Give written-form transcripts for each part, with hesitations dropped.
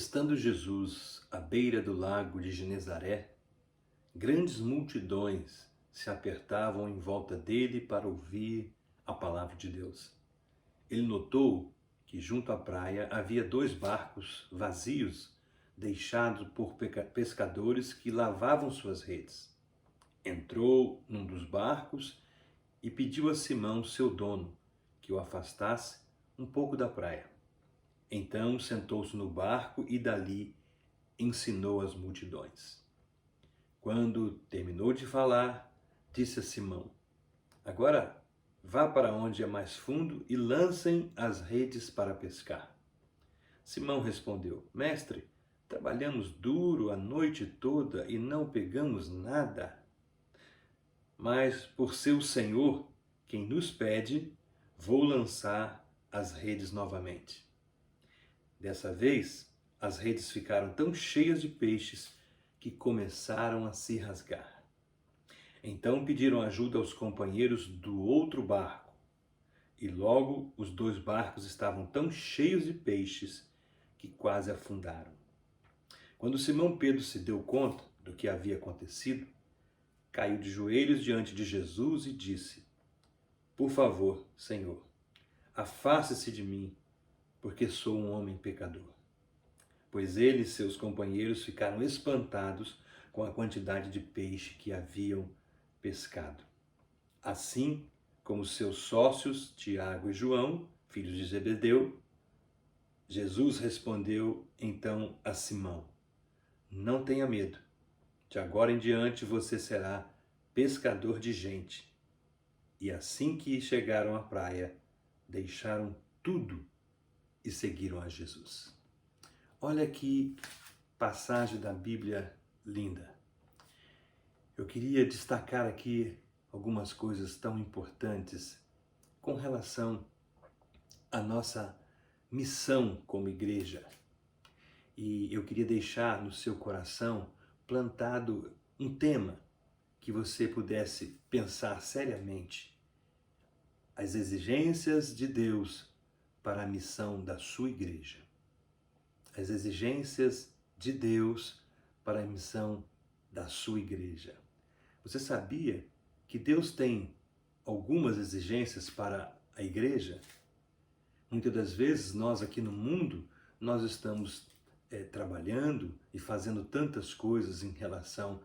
Estando Jesus à beira do lago de Genezaré, grandes multidões se apertavam em volta dele para ouvir a palavra de Deus. Ele notou que junto à praia havia 2 barcos vazios, deixados por pescadores que lavavam suas redes. Entrou num dos barcos e pediu a Simão, seu dono, que o afastasse um pouco da praia. Então sentou-se no barco e dali ensinou as multidões. Quando terminou de falar, disse a Simão: Agora vá para onde é mais fundo e lancem as redes para pescar. Simão respondeu: Mestre, trabalhamos duro a noite toda e não pegamos nada. Mas por ser o Senhor quem nos pede, vou lançar as redes novamente. Dessa vez, as redes ficaram tão cheias de peixes que começaram a se rasgar. Então pediram ajuda aos companheiros do outro barco, e logo os 2 barcos estavam tão cheios de peixes que quase afundaram. Quando Simão Pedro se deu conta do que havia acontecido, caiu de joelhos diante de Jesus e disse: Por favor, Senhor, afaste-se de mim, porque sou um homem pecador. Pois ele e seus companheiros ficaram espantados com a quantidade de peixe que haviam pescado. Assim como seus sócios, Tiago e João, filhos de Zebedeu, Jesus respondeu então a Simão: Não tenha medo, de agora em diante você será pescador de gente. E assim que chegaram à praia, deixaram tudo e seguiram a Jesus. Olha que passagem da Bíblia linda. Eu queria destacar aqui algumas coisas tão importantes com relação à nossa missão como igreja. E eu queria deixar no seu coração plantado um tema que você pudesse pensar seriamente: as exigências de Deus para a missão da sua igreja. As exigências de Deus para a missão da sua igreja. Você sabia que Deus tem algumas exigências para a igreja? Muitas das vezes nós aqui no mundo, nós estamos trabalhando e fazendo tantas coisas em relação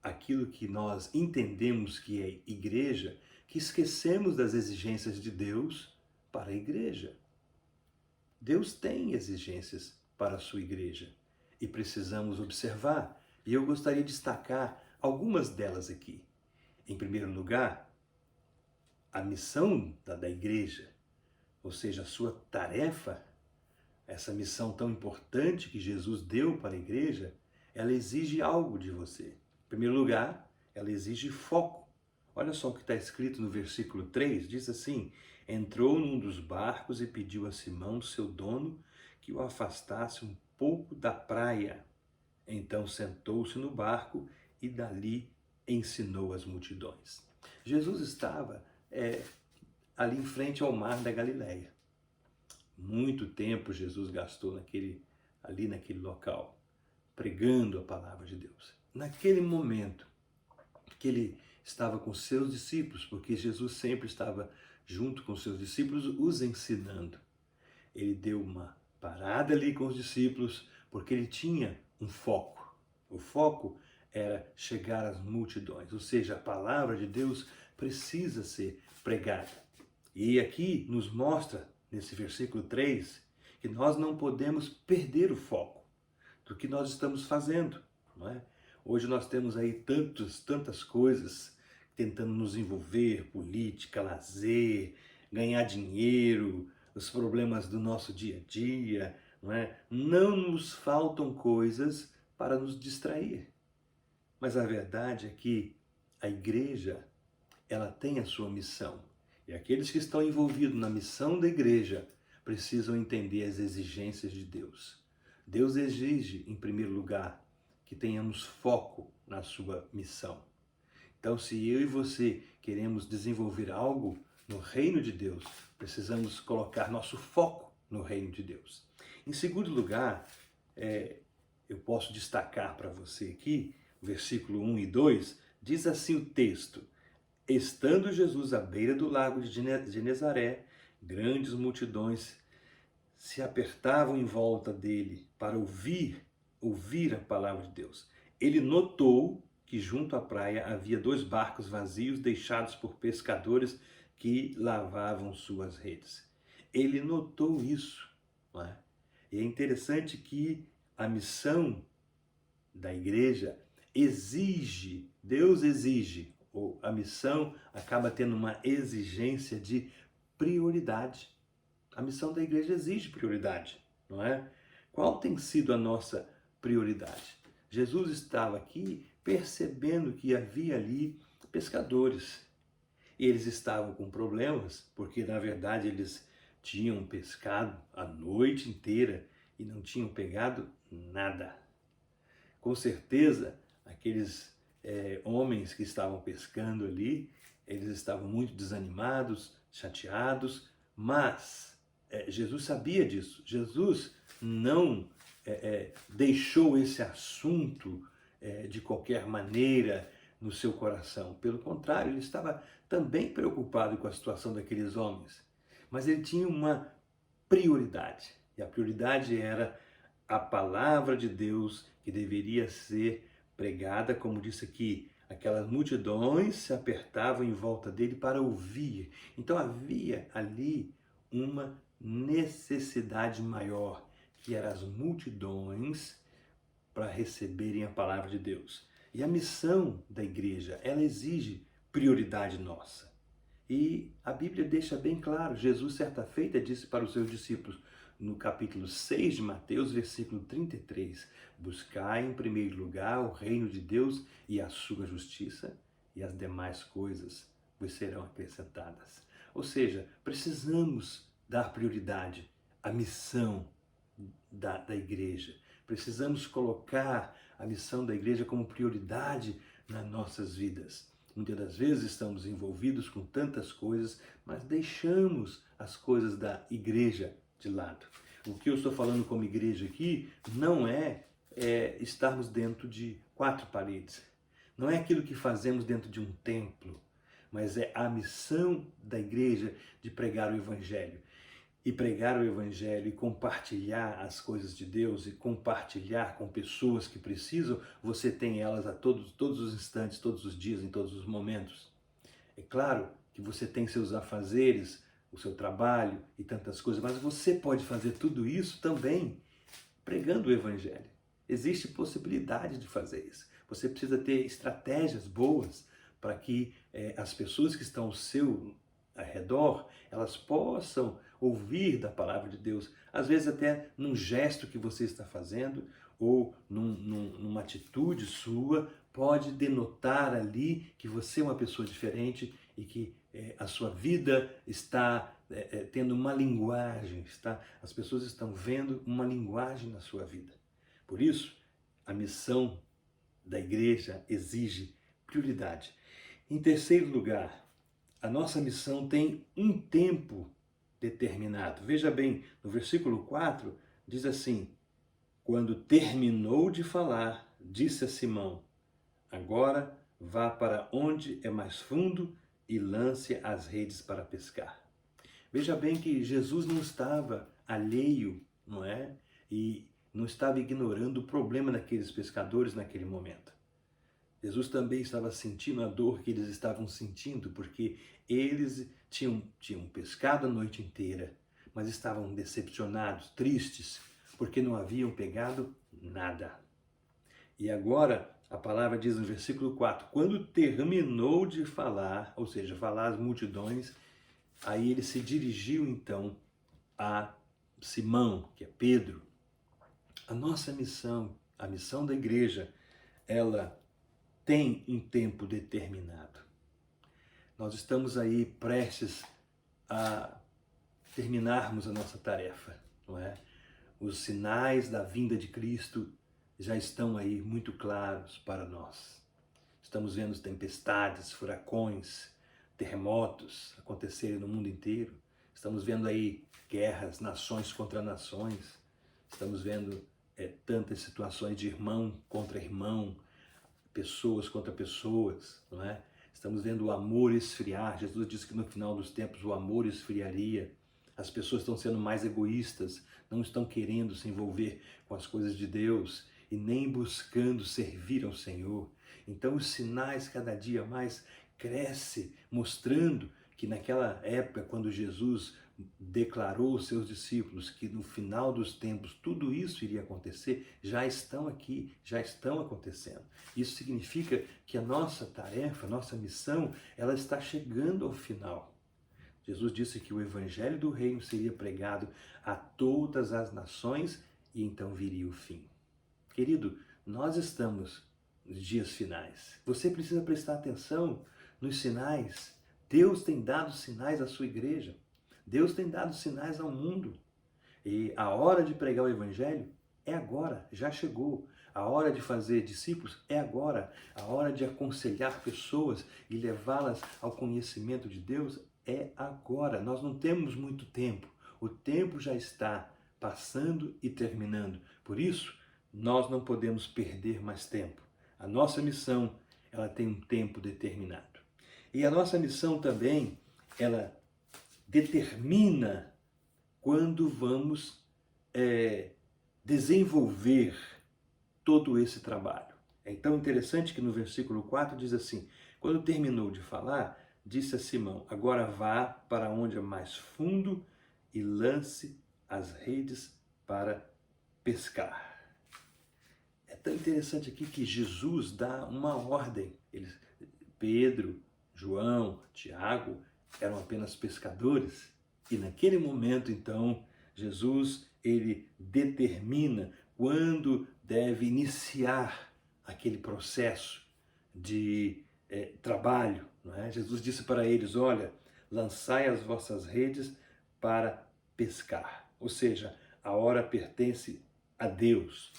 àquilo que nós entendemos que é igreja, que esquecemos das exigências de Deus para a igreja. Deus tem exigências para a sua igreja e precisamos observar. E eu gostaria de destacar algumas delas aqui. Em primeiro lugar, a missão da igreja, ou seja, a sua tarefa, essa missão tão importante que Jesus deu para a igreja, ela exige algo de você. Em primeiro lugar, ela exige foco. Olha só o que está escrito no versículo 3, diz assim: Entrou num dos barcos e pediu a Simão, seu dono, que o afastasse um pouco da praia. Então sentou-se no barco e dali ensinou as multidões. Jesus estava ali em frente ao mar da Galileia. Muito tempo Jesus gastou ali naquele local, pregando a palavra de Deus. Naquele momento que ele estava com seus discípulos, porque Jesus sempre estava junto com seus discípulos, os ensinando. Ele deu uma parada ali com os discípulos, porque ele tinha um foco. O foco era chegar às multidões, ou seja, a palavra de Deus precisa ser pregada. E aqui nos mostra, nesse versículo 3, que nós não podemos perder o foco do que nós estamos fazendo, não é? Hoje nós temos aí tantas coisas tentando nos envolver, política, lazer, ganhar dinheiro, os problemas do nosso dia a dia, não é? Não nos faltam coisas para nos distrair. Mas a verdade é que a igreja, ela tem a sua missão. E aqueles que estão envolvidos na missão da igreja precisam entender as exigências de Deus. Deus exige, em primeiro lugar, que tenhamos foco na sua missão. Então, se eu e você queremos desenvolver algo no reino de Deus, precisamos colocar nosso foco no reino de Deus. Em segundo lugar, eu posso destacar para você aqui, o versículo 1 e 2, diz assim o texto: estando Jesus à beira do lago de Genezaré, grandes multidões se apertavam em volta dele para ouvir a palavra de Deus. Ele notou que junto à praia havia 2 barcos vazios deixados por pescadores que lavavam suas redes. Ele notou isso, não é? E é interessante que a missão da igreja exige, Deus exige, ou a missão acaba tendo uma exigência de prioridade. A missão da igreja exige prioridade, não é? Qual tem sido a nossa prioridade? Jesus estava aqui percebendo que havia ali pescadores. Eles estavam com problemas, porque na verdade eles tinham pescado a noite inteira e não tinham pegado nada. Com certeza, aqueles homens que estavam pescando ali, eles estavam muito desanimados, chateados, mas Jesus sabia disso. Jesus não deixou esse assunto de qualquer maneira no seu coração. Pelo contrário, ele estava também preocupado com a situação daqueles homens. Mas ele tinha uma prioridade. E a prioridade era a palavra de Deus que deveria ser pregada, como disse aqui, aquelas multidões se apertavam em volta dele para ouvir. Então havia ali uma necessidade maior, que eram as multidões para receberem a palavra de Deus. E a missão da igreja, ela exige prioridade nossa. E a Bíblia deixa bem claro, Jesus certa feita disse para os seus discípulos, no capítulo 6 de Mateus, versículo 33, buscai em primeiro lugar o reino de Deus e a sua justiça, e as demais coisas vos serão acrescentadas. Ou seja, precisamos dar prioridade à missão da igreja. Precisamos colocar a missão da igreja como prioridade nas nossas vidas. Muitas das vezes estamos envolvidos com tantas coisas, mas deixamos as coisas da igreja de lado. O que eu estou falando como igreja aqui não é estarmos dentro de 4 paredes. Não é aquilo que fazemos dentro de um templo, mas é a missão da igreja de pregar o Evangelho. E pregar o Evangelho e compartilhar as coisas de Deus e compartilhar com pessoas que precisam, você tem elas a todos os instantes, todos os dias, em todos os momentos. É claro que você tem seus afazeres, o seu trabalho e tantas coisas, mas você pode fazer tudo isso também pregando o Evangelho. Existe possibilidade de fazer isso. Você precisa ter estratégias boas para que as pessoas que estão ao seu redor, elas possam ouvir da palavra de Deus, às vezes até num gesto que você está fazendo ou numa atitude sua, pode denotar ali que você é uma pessoa diferente e que a sua vida está tendo uma linguagem, as pessoas estão vendo uma linguagem na sua vida. Por isso, a missão da igreja exige prioridade. Em terceiro lugar, a nossa missão tem um tempo determinado. Veja bem, no versículo 4 diz assim: quando terminou de falar, disse a Simão, agora vá para onde é mais fundo e lance as redes para pescar. Veja bem que Jesus não estava alheio, não é? E não estava ignorando o problema daqueles pescadores naquele momento. Jesus também estava sentindo a dor que eles estavam sentindo, porque eles tinham pescado a noite inteira, mas estavam decepcionados, tristes, porque não haviam pegado nada. E agora, a palavra diz no versículo 4, quando terminou de falar, ou seja, falar às multidões, aí ele se dirigiu então a Simão, que é Pedro. A nossa missão, a missão da igreja, ela tem um tempo determinado. Nós estamos aí prestes a terminarmos a nossa tarefa, não é? Os sinais da vinda de Cristo já estão aí muito claros para nós. Estamos vendo tempestades, furacões, terremotos acontecerem no mundo inteiro. Estamos vendo aí guerras, nações contra nações. Estamos vendo tantas situações de irmão contra irmão, pessoas contra pessoas, não é? Estamos vendo o amor esfriar. Jesus disse que no final dos tempos o amor esfriaria. As pessoas estão sendo mais egoístas, não estão querendo se envolver com as coisas de Deus e nem buscando servir ao Senhor. Então os sinais cada dia mais crescem, mostrando que naquela época, quando Jesus declarou aos seus discípulos que no final dos tempos tudo isso iria acontecer, já estão aqui, já estão acontecendo. Isso significa que a nossa tarefa, a nossa missão, ela está chegando ao final. Jesus disse que o evangelho do reino seria pregado a todas as nações e então viria o fim. Querido, nós estamos nos dias finais. Você precisa prestar atenção nos sinais. Deus tem dado sinais à sua igreja. Deus tem dado sinais ao mundo. E a hora de pregar o evangelho é agora, já chegou. A hora de fazer discípulos é agora. A hora de aconselhar pessoas e levá-las ao conhecimento de Deus é agora. Nós não temos muito tempo. O tempo já está passando e terminando. Por isso, nós não podemos perder mais tempo. A nossa missão, ela tem um tempo determinado. E a nossa missão também, ela determina quando vamos desenvolver todo esse trabalho. É tão interessante que no versículo 4 diz assim: quando terminou de falar, disse a Simão: agora vá para onde é mais fundo e lance as redes para pescar. É tão interessante aqui que Jesus dá uma ordem. Pedro, João, Tiago eram apenas pescadores. E naquele momento, então, Jesus, ele determina quando deve iniciar aquele processo de trabalho. Não é? Jesus disse para eles: olha, lançai as vossas redes para pescar. Ou seja, a hora pertence a Deus.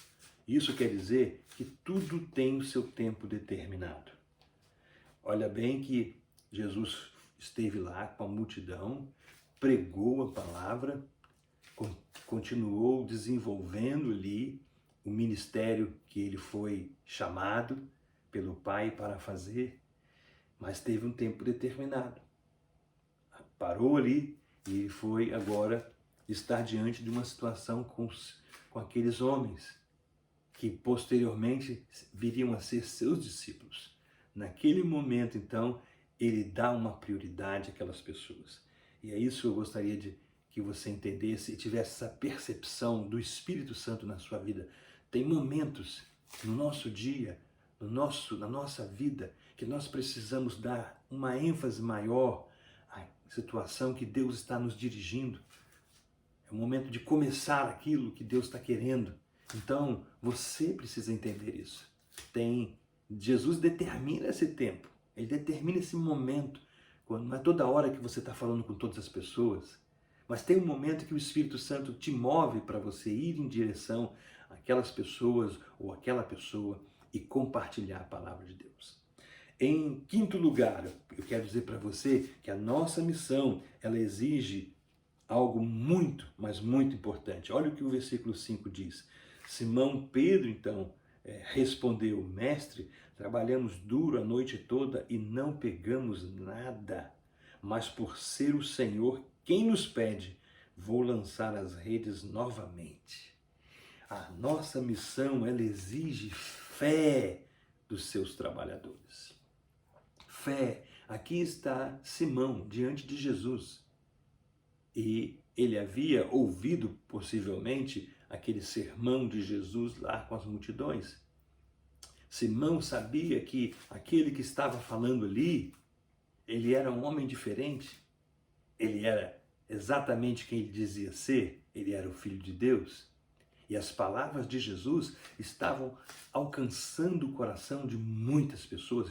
Isso quer dizer que tudo tem o seu tempo determinado. Olha bem que Jesus esteve lá com a multidão, pregou a palavra, continuou desenvolvendo ali o ministério que ele foi chamado pelo Pai para fazer, mas teve um tempo determinado. Parou ali e foi agora estar diante de uma situação com aqueles homens que posteriormente viriam a ser seus discípulos. Naquele momento, então, ele dá uma prioridade àquelas pessoas. E é isso que eu gostaria que você entendesse e tivesse essa percepção do Espírito Santo na sua vida. Tem momentos no nosso dia, na nossa vida, que nós precisamos dar uma ênfase maior à situação que Deus está nos dirigindo. É o momento de começar aquilo que Deus está querendo. Então, você precisa entender isso. Jesus determina esse tempo, ele determina esse momento. Não é toda hora que você está falando com todas as pessoas, mas tem um momento que o Espírito Santo te move para você ir em direção àquelas pessoas ou àquela pessoa e compartilhar a palavra de Deus. Em quinto lugar, eu quero dizer para você que a nossa missão, ela exige algo muito, mas muito importante. Olha o que o versículo 5 diz. Simão Pedro, então, respondeu: mestre, trabalhamos duro a noite toda e não pegamos nada, mas por ser o Senhor quem nos pede, vou lançar as redes novamente. A nossa missão, ela exige fé dos seus trabalhadores. Fé. Aqui está Simão diante de Jesus. E ele havia ouvido, possivelmente, aquele sermão de Jesus lá com as multidões. Simão sabia que aquele que estava falando ali, ele era um homem diferente. Ele era exatamente quem ele dizia ser. Ele era o Filho de Deus. E as palavras de Jesus estavam alcançando o coração de muitas pessoas,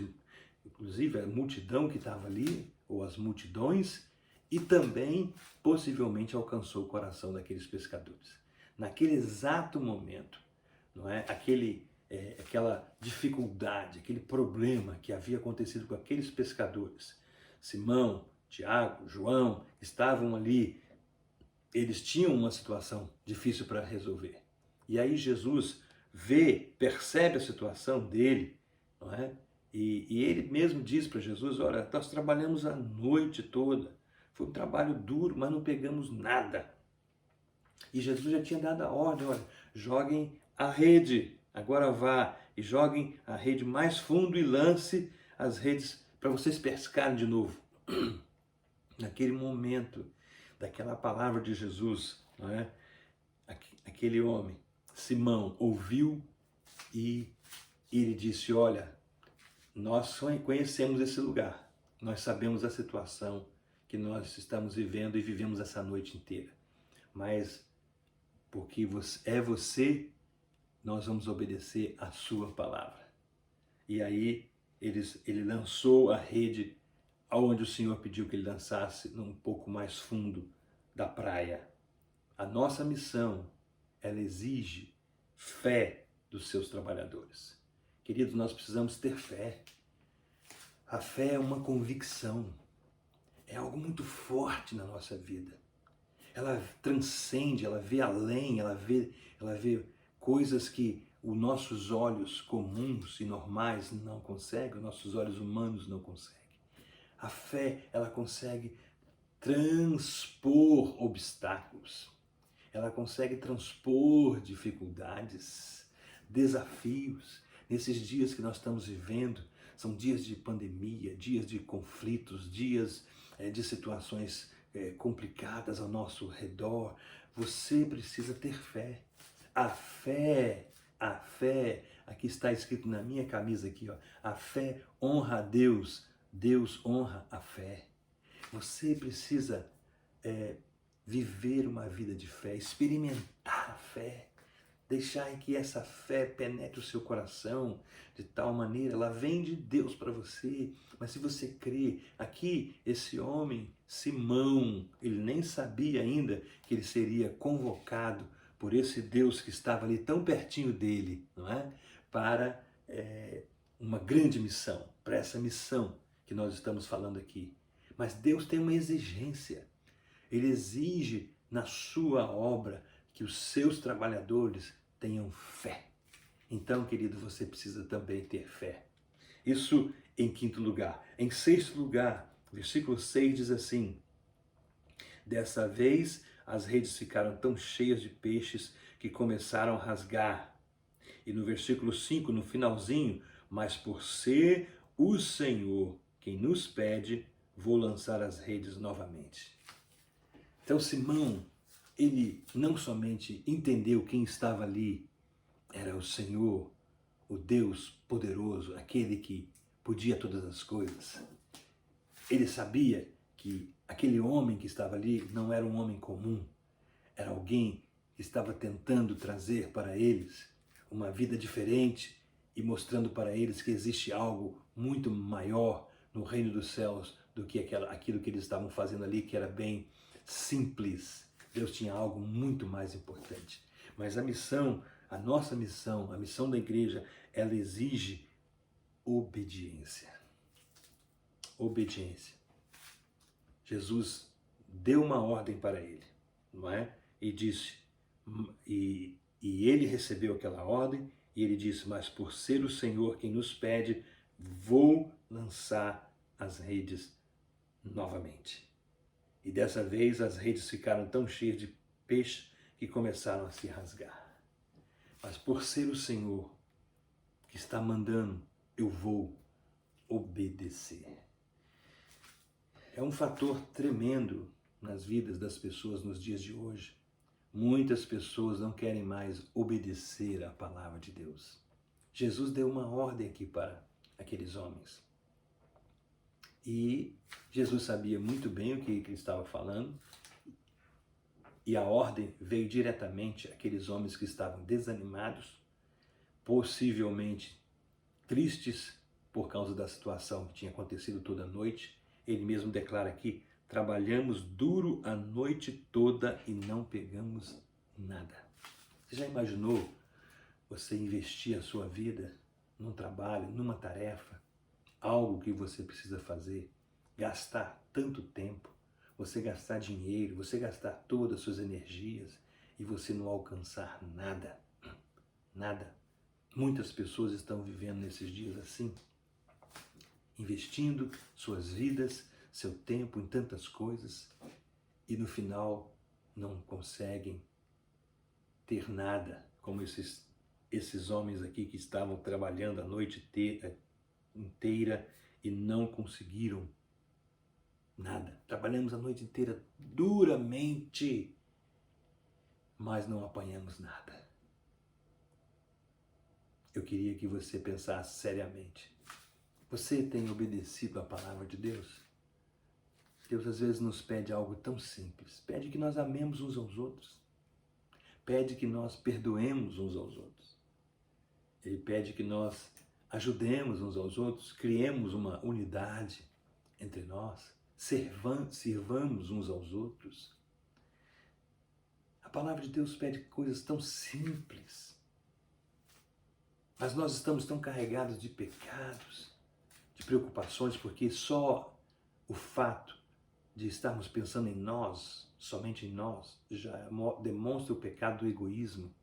inclusive a multidão que estava ali, ou as multidões, e também possivelmente alcançou o coração daqueles pescadores. Naquele exato momento, não é? Aquela dificuldade, aquele problema que havia acontecido com aqueles pescadores. Simão, Tiago, João estavam ali, eles tinham uma situação difícil para resolver. E aí Jesus percebe a situação dele, não é? E ele mesmo diz para Jesus, olha, nós trabalhamos a noite toda, foi um trabalho duro, mas não pegamos nada. E Jesus já tinha dado a ordem, olha, joguem a rede, agora vá e joguem a rede mais fundo e lance as redes para vocês pescarem de novo. Naquele momento, daquela palavra de Jesus, não é? Aquele homem, Simão, ouviu e ele disse, olha, nós conhecemos esse lugar, nós sabemos a situação que nós estamos vivendo e vivemos essa noite inteira, mas porque é você, nós vamos obedecer a sua palavra. E aí ele lançou a rede aonde o Senhor pediu que ele lançasse, um pouco mais fundo da praia. A nossa missão, ela exige fé dos seus trabalhadores. Queridos, nós precisamos ter fé. A fé é uma convicção, é algo muito forte na nossa vida. Ela transcende, ela vê além, ela vê coisas que os nossos olhos comuns e normais não conseguem, os nossos olhos humanos não conseguem. A fé, ela consegue transpor obstáculos, ela consegue transpor dificuldades, desafios. Nesses dias que nós estamos vivendo, são dias de pandemia, dias de conflitos, dias de situações complicadas ao nosso redor. Você precisa ter fé. A fé, aqui está escrito na minha camisa aqui, ó, a fé honra a Deus, Deus honra a fé. Você precisa viver uma vida de fé, experimentar a fé, deixar que essa fé penetre o seu coração de tal maneira, ela vem de Deus para você, mas se você crê, aqui esse homem, Simão, ele nem sabia ainda que ele seria convocado por esse Deus que estava ali tão pertinho dele, não é? Para uma grande missão, para essa missão que nós estamos falando aqui. Mas Deus tem uma exigência. Ele exige na sua obra que os seus trabalhadores tenham fé. Então, querido, você precisa também ter fé. Isso em quinto lugar. Em sexto lugar, versículo 6 diz assim: dessa vez as redes ficaram tão cheias de peixes que começaram a rasgar. E no versículo 5, no finalzinho, mas por ser o Senhor quem nos pede, vou lançar as redes novamente. Então Simão, ele não somente entendeu quem estava ali, era o Senhor, o Deus poderoso, aquele que podia todas as coisas. Ele sabia que aquele homem que estava ali não era um homem comum, era alguém que estava tentando trazer para eles uma vida diferente e mostrando para eles que existe algo muito maior no reino dos céus do que aquilo que eles estavam fazendo ali, que era bem simples. Deus tinha algo muito mais importante. Mas a missão, a nossa missão, a missão da igreja, ela exige obediência. Obediência. Jesus deu uma ordem para ele, não é? E disse, e ele recebeu aquela ordem, e ele disse, mas por ser o Senhor quem nos pede, vou lançar as redes novamente. E dessa vez as redes ficaram tão cheias de peixe que começaram a se rasgar. Mas por ser o Senhor que está mandando, eu vou obedecer. É um fator tremendo nas vidas das pessoas nos dias de hoje. Muitas pessoas não querem mais obedecer à palavra de Deus. Jesus deu uma ordem aqui para aqueles homens. E Jesus sabia muito bem o que ele estava falando. E a ordem veio diretamente àqueles homens que estavam desanimados, possivelmente tristes por causa da situação que tinha acontecido toda a noite. Ele mesmo declara aqui, trabalhamos duro a noite toda e não pegamos nada. Você já imaginou você investir a sua vida num trabalho, numa tarefa, algo que você precisa fazer, gastar tanto tempo, você gastar dinheiro, você gastar todas as suas energias e você não alcançar nada? nada. Muitas pessoas estão vivendo nesses dias assim, investindo suas vidas, seu tempo em tantas coisas e no final não conseguem ter nada, como esses homens aqui que estavam trabalhando a noite inteira e não conseguiram nada. Trabalhamos a noite inteira duramente, mas não apanhamos nada. Eu queria que você pensasse seriamente. Você tem obedecido à palavra de Deus? Deus às vezes nos pede algo tão simples. Pede que nós amemos uns aos outros. Pede que nós perdoemos uns aos outros. Ele pede que nós ajudemos uns aos outros, criemos uma unidade entre nós, sirvamos uns aos outros. A palavra de Deus pede coisas tão simples, mas nós estamos tão carregados de pecados, de preocupações, porque só o fato de estarmos pensando em nós, somente em nós, já demonstra o pecado do egoísmo.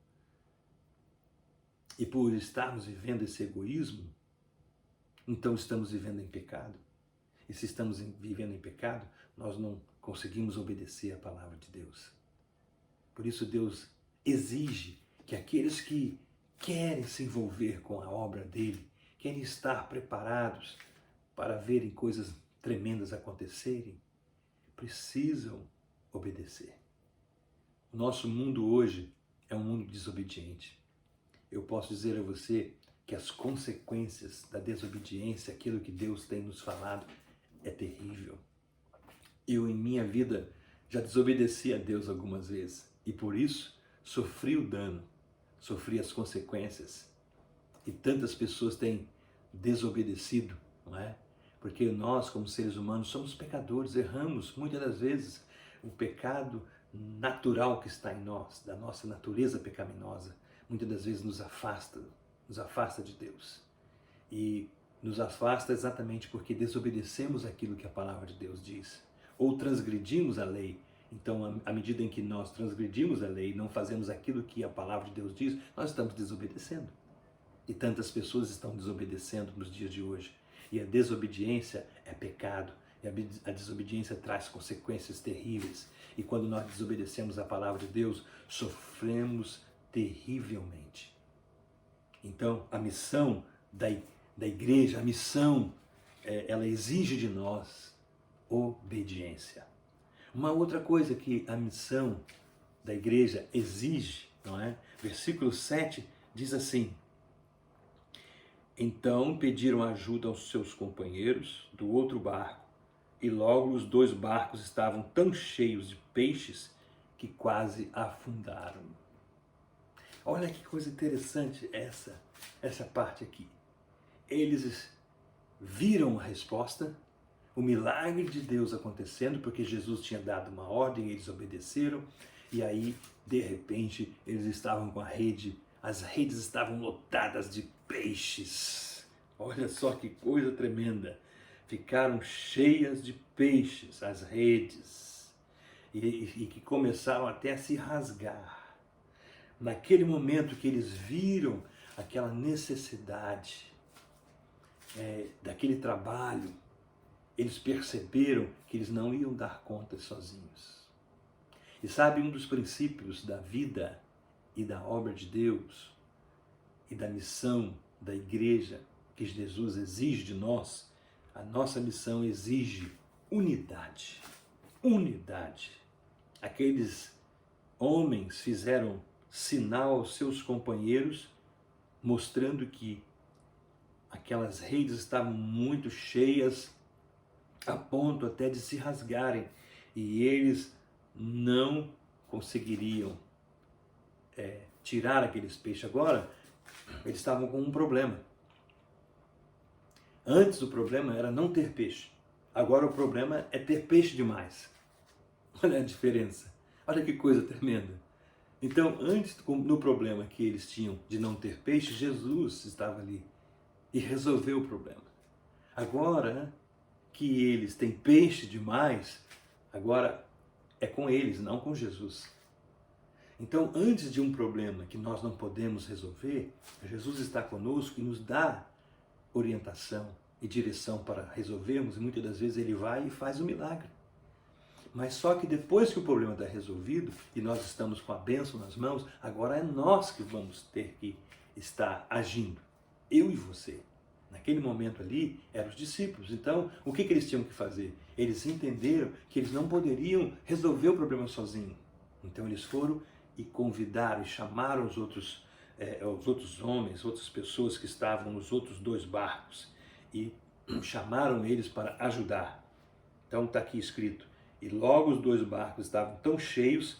E por estarmos vivendo esse egoísmo, então estamos vivendo em pecado. E se estamos vivendo em pecado, nós não conseguimos obedecer à palavra de Deus. Por isso Deus exige que aqueles que querem se envolver com a obra dele, querem estar preparados para verem coisas tremendas acontecerem, precisam obedecer. O nosso mundo hoje é um mundo desobediente. Eu posso dizer a você que as consequências da desobediência, aquilo que Deus tem nos falado, é terrível. Eu, em minha vida, já desobedeci a Deus algumas vezes e por isso sofri o dano, sofri as consequências. E tantas pessoas têm desobedecido, não é? Porque nós, como seres humanos, somos pecadores, erramos muitas das vezes. O pecado natural que está em nós, da nossa natureza pecaminosa, muitas das vezes nos afasta de Deus. E nos afasta exatamente porque desobedecemos aquilo que a palavra de Deus diz, ou transgredimos a lei. Então, à medida em que nós transgredimos a lei e não fazemos aquilo que a palavra de Deus diz, nós estamos desobedecendo. E tantas pessoas estão desobedecendo nos dias de hoje. E a desobediência é pecado. E a desobediência traz consequências terríveis. E quando nós desobedecemos a palavra de Deus, sofremos terrivelmente. Então, a missão da igreja, a missão, ela exige de nós obediência. Uma outra coisa que a missão da igreja exige, não é? Versículo 7 diz assim: então pediram ajuda aos seus companheiros do outro barco, e logo os dois barcos estavam tão cheios de peixes que quase afundaram. Olha que coisa interessante essa parte aqui. Eles viram a resposta, o milagre de Deus acontecendo, porque Jesus tinha dado uma ordem, eles obedeceram, e aí, de repente, eles estavam com a rede, as redes estavam lotadas de peixes. Olha só que coisa tremenda. Ficaram cheias de peixes, as redes, e que começaram até a se rasgar. Naquele momento que eles viram aquela necessidade daquele trabalho, eles perceberam que eles não iam dar conta sozinhos. E sabe, um dos princípios da vida e da obra de Deus e da missão da igreja que Jesus exige de nós, a nossa missão exige unidade. Unidade. Aqueles homens fizeram sinal aos seus companheiros, mostrando que aquelas redes estavam muito cheias, a ponto até de se rasgarem, e eles não conseguiriam tirar aqueles peixes. Agora, eles estavam com um problema. Antes o problema era não ter peixe. Agora o problema é ter peixe demais. Olha a diferença. Olha que coisa tremenda. Então, antes, no problema que eles tinham de não ter peixe, Jesus estava ali e resolveu o problema. Agora que eles têm peixe demais, agora é com eles, não com Jesus. Então, antes de um problema que nós não podemos resolver, Jesus está conosco e nos dá orientação e direção para resolvermos, e muitas das vezes ele vai e faz o milagre. Mas só que depois que o problema está resolvido e nós estamos com a bênção nas mãos, agora é nós que vamos ter que estar agindo. Eu e você. Naquele momento ali, eram os discípulos. Então, o que eles tinham que fazer? Eles entenderam que eles não poderiam resolver o problema sozinhos. Então, eles foram e convidaram e chamaram os outros homens, outras pessoas que estavam nos outros 2 barcos e chamaram eles para ajudar. Então, está aqui escrito: e logo os 2 barcos estavam tão cheios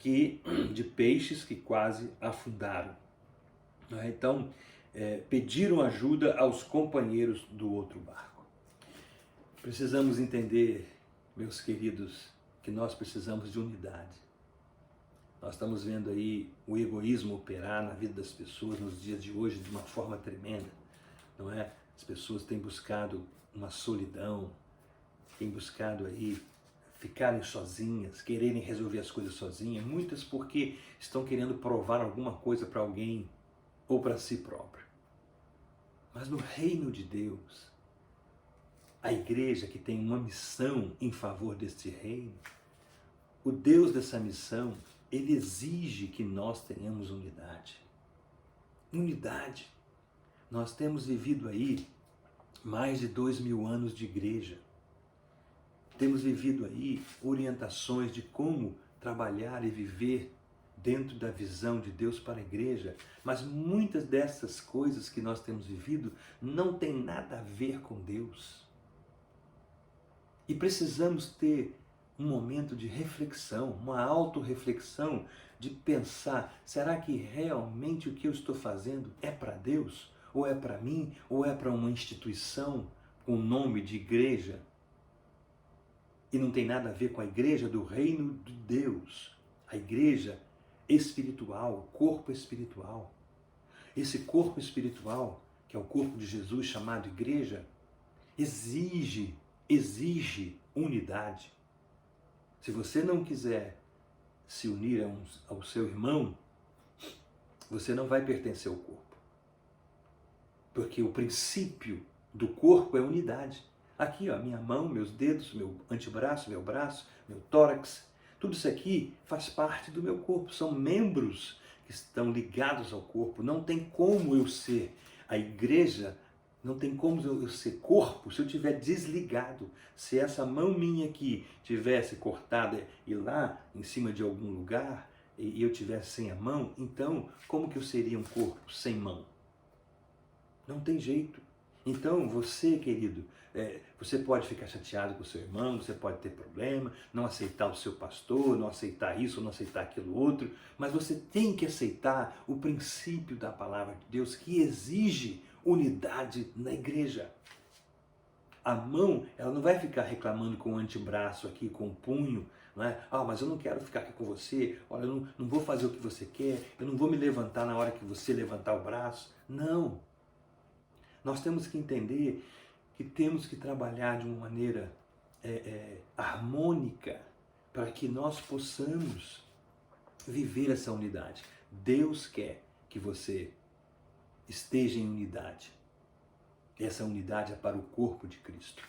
de peixes que quase afundaram. Então, pediram ajuda aos companheiros do outro barco. Precisamos entender, meus queridos, que nós precisamos de unidade. Nós estamos vendo aí o egoísmo operar na vida das pessoas nos dias de hoje de uma forma tremenda, não é? As pessoas têm buscado uma solidão, têm buscado aí ficarem sozinhas, quererem resolver as coisas sozinhas, muitas porque estão querendo provar alguma coisa para alguém ou para si próprio. Mas no reino de Deus, a igreja que tem uma missão em favor deste reino, o Deus dessa missão, ele exige que nós tenhamos unidade. Unidade. Nós temos vivido aí mais de 2000 anos de igreja. Temos vivido aí orientações de como trabalhar e viver dentro da visão de Deus para a igreja, mas muitas dessas coisas que nós temos vivido não tem nada a ver com Deus. E precisamos ter um momento de reflexão, uma autorreflexão, de pensar, será que realmente o que eu estou fazendo é para Deus? Ou é para mim? Ou é para uma instituição com o nome de igreja? E não tem nada a ver com a igreja do reino de Deus, a igreja espiritual, o corpo espiritual. Esse corpo espiritual, que é o corpo de Jesus chamado igreja, exige unidade. Se você não quiser se unir ao seu irmão, você não vai pertencer ao corpo. Porque o princípio do corpo é unidade. Aqui, ó, minha mão, meus dedos, meu antebraço, meu braço, meu tórax, tudo isso aqui faz parte do meu corpo. São membros que estão ligados ao corpo. Não tem como eu ser a igreja, não tem como eu ser corpo se eu estiver desligado. Se essa mão minha aqui tivesse cortada e lá em cima de algum lugar e eu tivesse sem a mão, então como que eu seria um corpo sem mão? Não tem jeito. Então você, querido, você pode ficar chateado com o seu irmão, você pode ter problema, não aceitar o seu pastor, não aceitar isso, não aceitar aquilo outro, mas você tem que aceitar o princípio da palavra de Deus que exige unidade na igreja. A mão, ela não vai ficar reclamando com o antebraço aqui, com o punho, não é? Ah, mas eu não quero ficar aqui com você, olha, eu não vou fazer o que você quer, eu não vou me levantar na hora que você levantar o braço. Não. Nós temos que entender que temos que trabalhar de uma maneira harmônica para que nós possamos viver essa unidade. Deus quer que você esteja em unidade. Essa unidade é para o corpo de Cristo.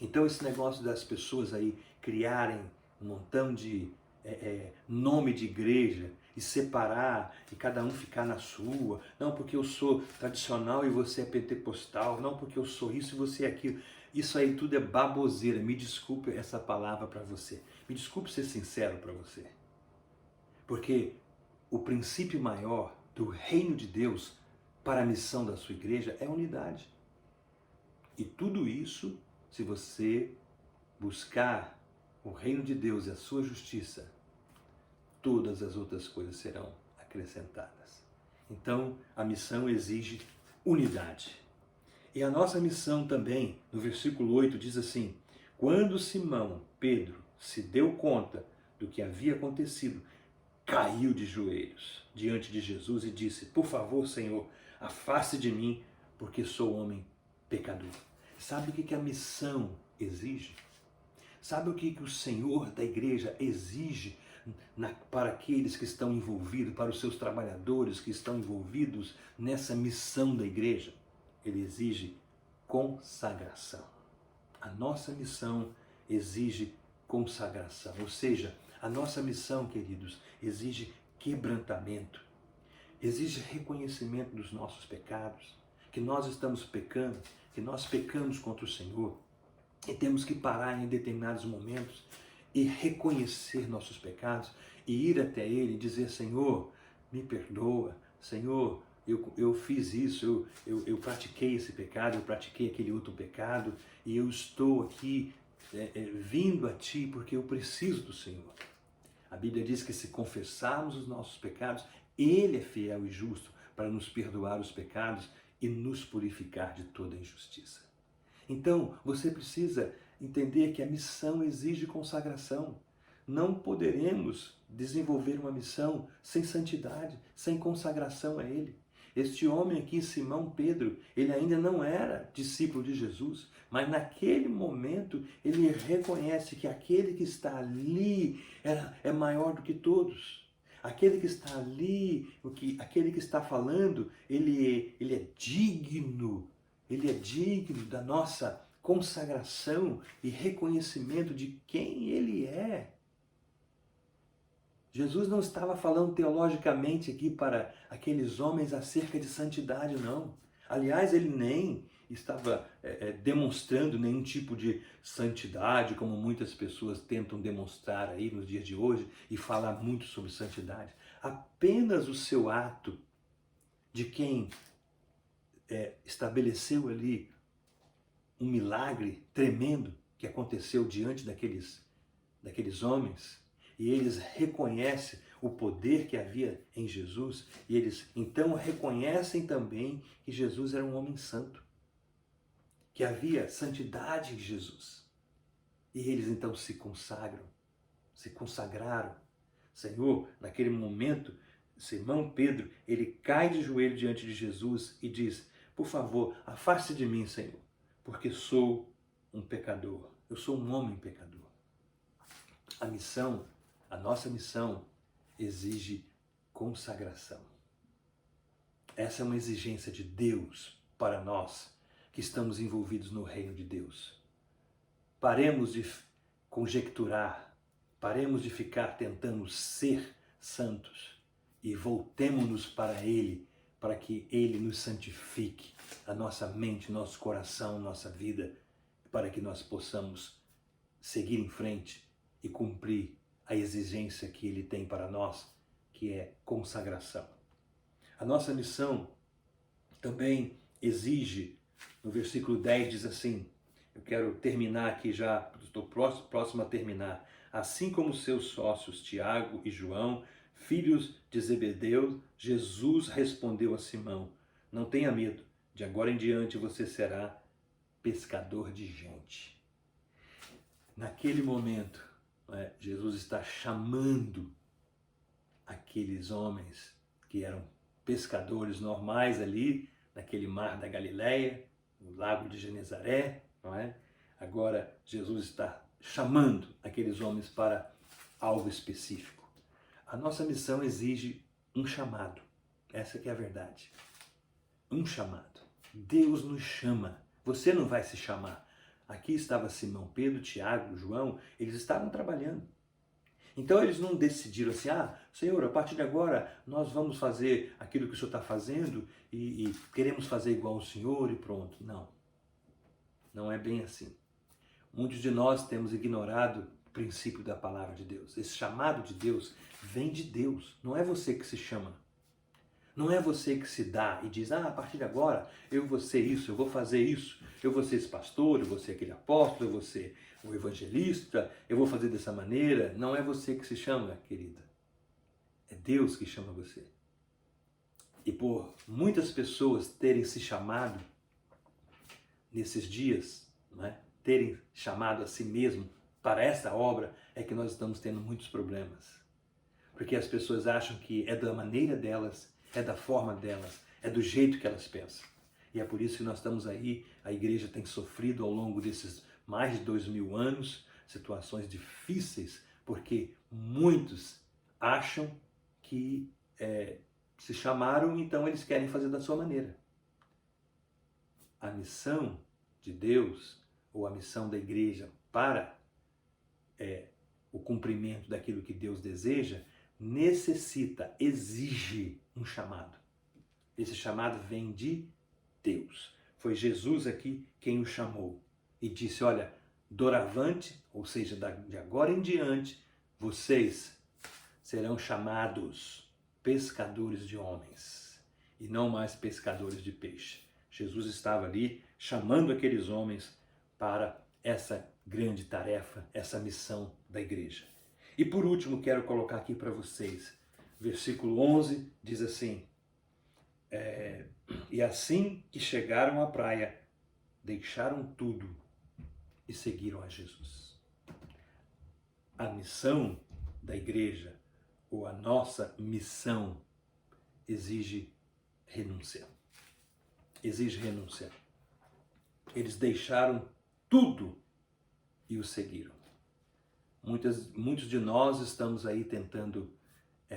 Então esse negócio das pessoas aí criarem um montão de nome de igreja e separar e cada um ficar na sua, não porque eu sou tradicional e você é pentecostal, não porque eu sou isso e você é aquilo, isso aí tudo é baboseira. Me desculpe essa palavra para você, me desculpe ser sincero para você, porque o princípio maior do reino de Deus para a missão da sua igreja é unidade. E tudo isso, se você buscar o reino de Deus e a sua justiça, todas as outras coisas serão acrescentadas. Então, a missão exige unidade. E a nossa missão também, no versículo 8, diz assim: quando Simão, Pedro, se deu conta do que havia acontecido, caiu de joelhos diante de Jesus e disse: por favor, Senhor, afaste de mim, porque sou homem pecador. Sabe o que a missão exige? Sabe o que o Senhor da igreja exige para aqueles que estão envolvidos, para os seus trabalhadores que estão envolvidos nessa missão da igreja? Ele exige consagração. A nossa missão exige consagração, ou seja, a nossa missão, queridos, exige quebrantamento, exige reconhecimento dos nossos pecados, que nós estamos pecando, que nós pecamos contra o Senhor e temos que parar em determinados momentos e reconhecer nossos pecados e ir até Ele e dizer: Senhor, me perdoa, Senhor, eu fiz isso, eu pratiquei esse pecado, eu pratiquei aquele outro pecado e eu estou aqui vindo a Ti porque eu preciso do Senhor. A Bíblia diz que se confessarmos os nossos pecados, Ele é fiel e justo para nos perdoar os pecados e nos purificar de toda injustiça. Então, você precisa entender que a missão exige consagração. Não poderemos desenvolver uma missão sem santidade, sem consagração a Ele. Este homem aqui, Simão Pedro, ele ainda não era discípulo de Jesus, mas naquele momento ele reconhece que aquele que está ali é maior do que todos. Aquele que está ali, aquele que está falando, ele é digno da nossa consagração e reconhecimento de quem Ele é. Jesus não estava falando teologicamente aqui para aqueles homens acerca de santidade, não. Aliás, Ele nem estava demonstrando nenhum tipo de santidade, como muitas pessoas tentam demonstrar aí nos dias de hoje e falar muito sobre santidade. Apenas o seu ato de quem estabeleceu ali um milagre tremendo que aconteceu diante daqueles homens, e eles reconhecem o poder que havia em Jesus, e eles então reconhecem também que Jesus era um homem santo, que havia santidade em Jesus. E eles então se consagraram. Senhor, naquele momento, Simão Pedro, ele cai de joelho diante de Jesus e diz: por favor, afaste de mim, Senhor, porque sou um pecador, eu sou um homem pecador. A nossa missão exige consagração. Essa é uma exigência de Deus para nós que estamos envolvidos no reino de Deus. Paremos de conjecturar, paremos de ficar tentando ser santos e voltemo-nos para Ele, para que Ele nos santifique, a nossa mente, nosso coração, nossa vida, para que nós possamos seguir em frente e cumprir a exigência que Ele tem para nós, que é consagração. A nossa missão também exige, no versículo 10 diz assim, eu quero terminar aqui já, estou próximo a terminar. Assim como seus sócios Tiago e João, filhos de Zebedeu, Jesus respondeu a Simão: não tenha medo, de agora em diante você será pescador de gente. Naquele momento, Jesus está chamando aqueles homens que eram pescadores normais ali, naquele mar da Galileia, no lago de Genezaré, não é? Agora Jesus está chamando aqueles homens para algo específico. A nossa missão exige um chamado, essa que é a verdade. Um chamado. Deus nos chama, você não vai se chamar. Aqui estava Simão Pedro, Tiago, João, eles estavam trabalhando. Então eles não decidiram assim, Senhor, a partir de agora nós vamos fazer aquilo que o Senhor está fazendo e queremos fazer igual ao Senhor e pronto. Não, não é bem assim. Muitos de nós temos ignorado o princípio da palavra de Deus. Esse chamado de Deus vem de Deus, não é você que se chama. Não é você que se dá e diz, a partir de agora eu vou ser isso, eu vou fazer isso, eu vou ser esse pastor, eu vou ser aquele apóstolo, eu vou ser o evangelista, eu vou fazer dessa maneira. Não é você que se chama, querida. É Deus que chama você. E por muitas pessoas terem se chamado nesses dias, terem chamado a si mesmo para essa obra, é que nós estamos tendo muitos problemas. Porque as pessoas acham que é da maneira delas, é da forma delas, é do jeito que elas pensam. E é por isso que nós estamos aí, a igreja tem sofrido ao longo desses mais de 2000 anos, situações difíceis, porque muitos acham que se chamaram, então eles querem fazer da sua maneira. A missão de Deus, ou a missão da igreja para o cumprimento daquilo que Deus deseja, necessita, exige um chamado. Esse chamado vem de Deus. Foi Jesus aqui quem o chamou e disse, olha, doravante, ou seja, de agora em diante, vocês serão chamados pescadores de homens e não mais pescadores de peixe. Jesus estava ali chamando aqueles homens para essa grande tarefa, essa missão da igreja. E por último, quero colocar aqui para vocês, versículo 11 diz assim, e assim que chegaram à praia, deixaram tudo e seguiram a Jesus. A missão da igreja, ou a nossa missão, exige renúncia. Exige renúncia. Eles deixaram tudo e o seguiram. Muitos de nós estamos aí tentando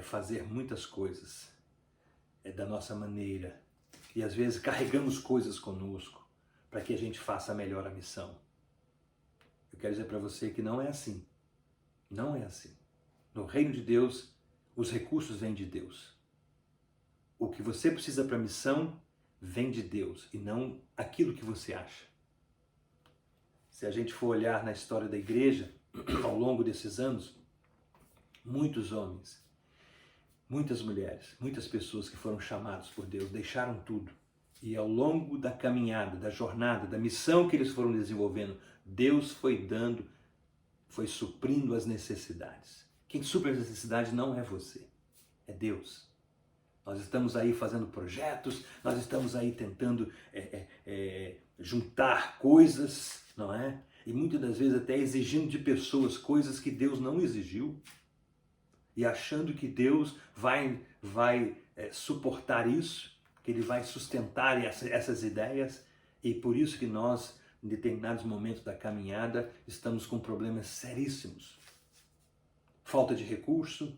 fazer muitas coisas da nossa maneira e às vezes carregamos coisas conosco para que a gente faça melhor a missão. Eu quero dizer para você que não é assim. Não é assim. No reino de Deus, os recursos vêm de Deus. O que você precisa para a missão vem de Deus e não aquilo que você acha. Se a gente for olhar na história da igreja, ao longo desses anos, muitos homens, muitas mulheres, muitas pessoas que foram chamados por Deus deixaram tudo. E ao longo da caminhada, da jornada, da missão que eles foram desenvolvendo, Deus foi suprindo as necessidades. Quem supre as necessidades não é você, é Deus. Nós estamos aí fazendo projetos, nós estamos aí tentando juntar coisas, não é? E muitas das vezes até exigindo de pessoas coisas que Deus não exigiu e achando que Deus vai suportar isso, que Ele vai sustentar essas ideias, e por isso que nós, em determinados momentos da caminhada, estamos com problemas seríssimos. Falta de recurso,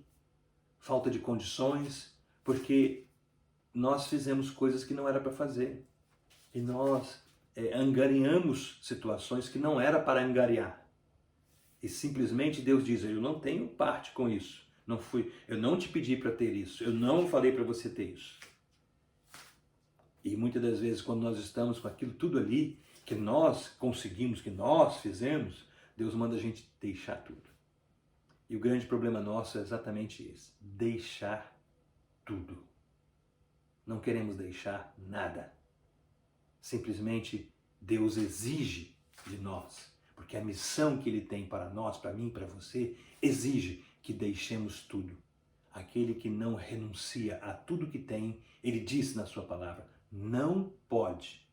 falta de condições, porque nós fizemos coisas que não era para fazer. E nós angariamos situações que não era para angariar. E simplesmente Deus diz, eu não tenho parte com isso. Eu não te pedi para ter isso. Eu não falei para você ter isso. E muitas das vezes, quando nós estamos com aquilo tudo ali, que nós conseguimos, que nós fizemos, Deus manda a gente deixar tudo. E o grande problema nosso é exatamente esse. Deixar tudo. Não queremos deixar nada. Simplesmente Deus exige de nós, porque a missão que Ele tem para nós, para mim, para você, exige que deixemos tudo. Aquele que não renuncia a tudo que tem, Ele disse na sua palavra, não pode.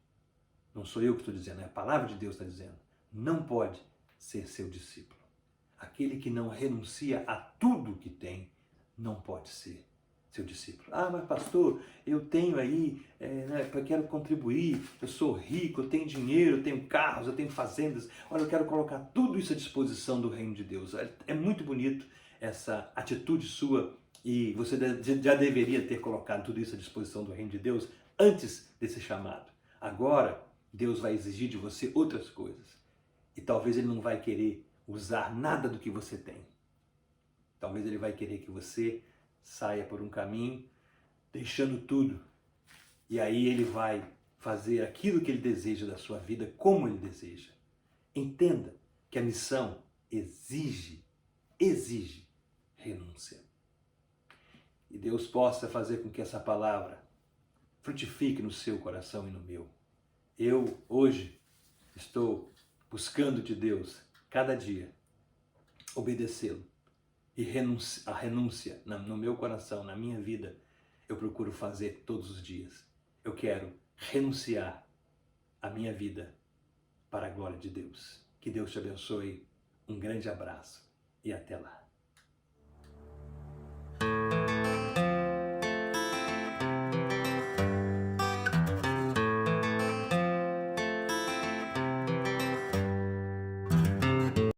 Não sou eu que estou dizendo, é a palavra de Deus que está dizendo. Não pode ser seu discípulo. Aquele que não renuncia a tudo que tem, não pode ser seu discípulo. Ah, mas pastor, eu tenho aí, eu quero contribuir, eu sou rico, eu tenho dinheiro, eu tenho carros, eu tenho fazendas. Olha, eu quero colocar tudo isso à disposição do reino de Deus. É muito bonito essa atitude sua e você já deveria ter colocado tudo isso à disposição do reino de Deus antes desse chamado. Agora, Deus vai exigir de você outras coisas. E talvez Ele não vai querer usar nada do que você tem. Talvez Ele vai querer que você saia por um caminho, deixando tudo. E aí Ele vai fazer aquilo que Ele deseja da sua vida, como Ele deseja. Entenda que a missão exige renúncia. E Deus possa fazer com que essa palavra frutifique no seu coração e no meu. Eu, hoje, estou buscando de Deus, cada dia, obedecê-lo. E a renúncia no meu coração, na minha vida, eu procuro fazer todos os dias. Eu quero renunciar a minha vida para a glória de Deus. Que Deus te abençoe. Um grande abraço e até lá.